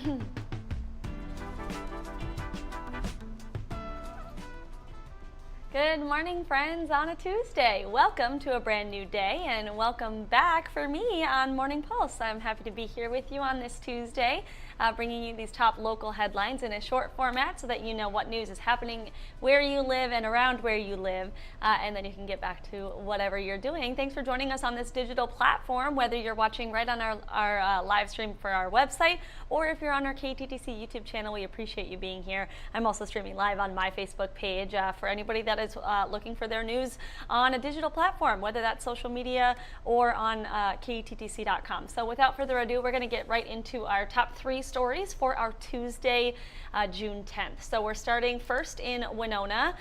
Good morning, friends, on a Tuesday. Welcome to a brand new day and welcome back for me on Morning Pulse. I'm happy to be here with you on this Tuesday, bringing you these top local headlines in a short format so that you know what news is happening where you live and around where you live, and then you can get back to whatever you're doing. Thanks for joining us on this digital platform, whether you're watching right on our live stream for our website or if you're on our KTTC YouTube channel. We appreciate you being here. I'm also streaming live on my Facebook page for anybody that is looking for their news on a digital platform, whether that's social media or on KTTC.com. So without further ado, we're going to get right into our top 3 stories for our Tuesday, June 10th. So we're starting first in Winona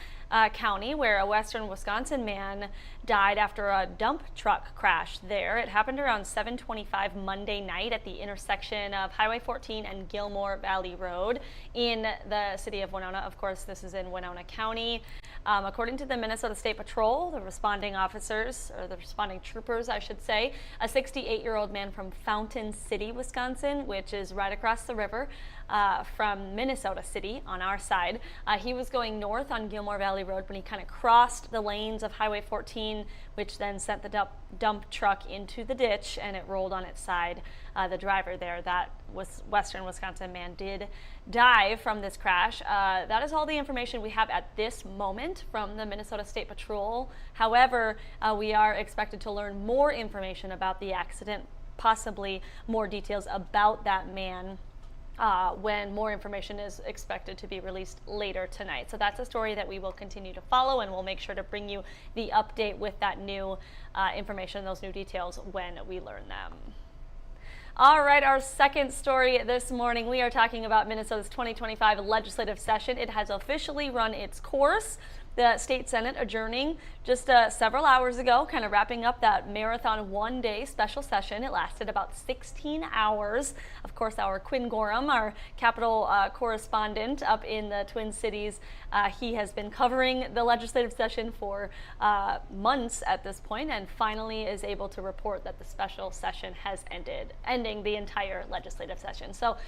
County, where a western Wisconsin man died after a dump truck crash there. It happened around 7:25 Monday night at the intersection of Highway 14 and Gilmore Valley Road in the city of Winona. Of course, this is in Winona County. According to the Minnesota State Patrol, the responding officers, or the responding troopers, I should say, a 68-year-old man from Fountain City, Wisconsin, which is right across the river from Minnesota City on our side. He was going north on Gilmore Valley Road when he kind of crossed the lanes of Highway 14, which then sent the dump truck into the ditch and it rolled on its side. The driver there, that was western Wisconsin man, did die from this crash. That is all the information we have at this moment from the Minnesota State Patrol. However, we are expected to learn more information about the accident, possibly more details about that man when more information is expected to be released later tonight. So that's a story that we will continue to follow, and we'll make sure to bring you the update with that new information, those new details when we learn them. All right, our second story this morning, we are talking about Minnesota's 2025 legislative session. It has officially run its course. The state senate adjourning just several hours ago, kind of wrapping up that marathon one-day special session. It lasted about 16 hours. Of course, our Quinn Gorham, our Capitol correspondent up in the Twin Cities, he has been covering the legislative session for months at this point, and finally is able to report that the special session has ended, ending the entire legislative session. So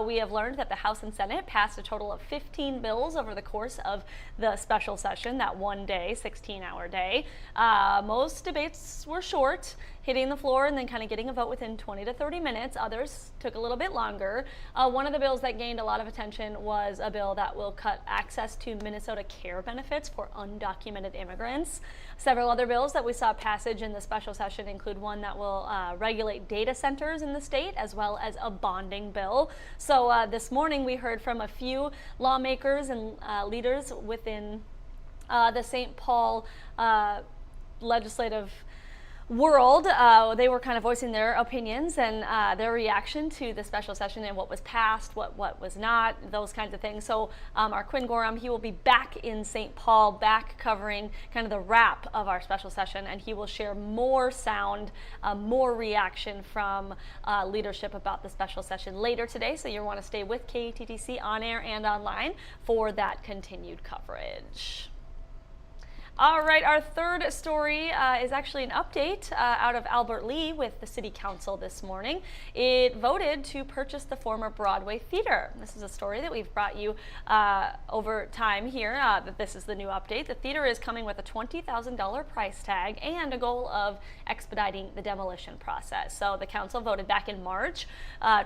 we have learned that the House and Senate passed a total of 15 bills over the course of the special session, that one day, 16-hour day. Most debates were short, hitting the floor and then kind of getting a vote within 20 to 30 minutes. Others took a little bit longer. One of the bills that gained a lot of attention was a bill that will cut access to Minnesota care benefits for undocumented immigrants. Several other bills that we saw passage in the special session include one that will regulate data centers in the state, as well as a bonding bill. So this morning we heard from a few lawmakers and leaders within the St. Paul legislative world. They were kind of voicing their opinions and their reaction to the special session and what was passed, what was not, those kinds of things. So our Quinn Gorham, he will be back in St. Paul, back covering kind of the wrap of our special session, and he will share more sound, more reaction from leadership about the special session later today. So you'll want to stay with KTTC on air and online for that continued coverage. All right, our third story is actually an update out of Albert Lea with the City Council this morning. It voted to purchase the former Broadway Theater. This is a story that we've brought you over time here, that this is the new update. The theater is coming with a $20,000 price tag and a goal of expediting the demolition process. So the council voted back in March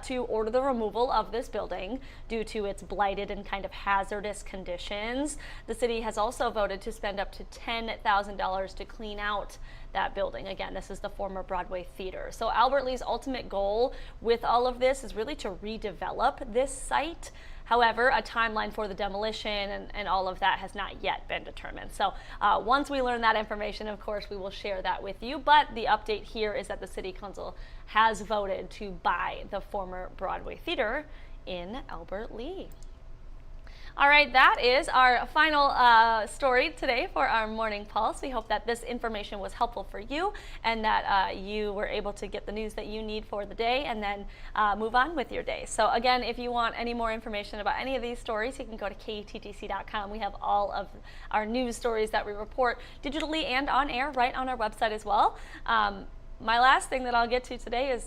to order the removal of this building due to its blighted and kind of hazardous conditions. The city has also voted to spend up to $10,000 to clean out that building. Again, this is the former Broadway Theater. So Albert Lea's ultimate goal with all of this is really to redevelop this site. However, a timeline for the demolition and all of that has not yet been determined. So once we learn that information, of course, we will share that with you. But the update here is that the City Council has voted to buy the former Broadway Theater in Albert Lea. All right, that is our final story today for our Morning Pulse. We hope that this information was helpful for you and that you were able to get the news that you need for the day and then move on with your day. So again, if you want any more information about any of these stories, you can go to KTTC.com. We have all of our news stories that we report digitally and on air right on our website as well. My last thing that I'll get to today is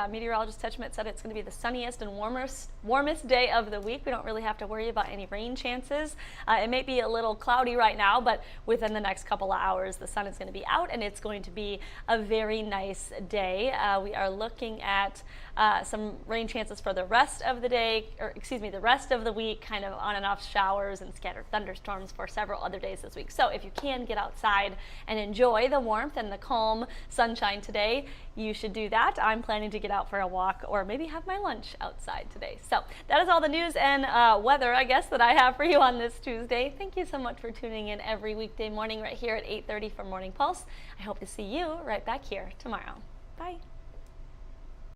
meteorologist Ted Schmidt said it's going to be the sunniest and warmest day of the week. We don't really have to worry about any rain chances. It may be a little cloudy right now, but within the next couple of hours, the sun is going to be out and it's going to be a very nice day. We are looking at some rain chances for the rest of the day, the rest of the week, kind of on and off showers and scattered thunderstorms for several other days this week. So if you can get outside and enjoy the warmth and the calm sunshine today, you should do that. I'm planning to get out for a walk or maybe have my lunch outside today. So that is all the news and weather, I guess, that I have for you on this Tuesday. Thank you so much for tuning in every weekday morning right here at 8:30 for Morning Pulse. I hope to see you right back here tomorrow. Bye.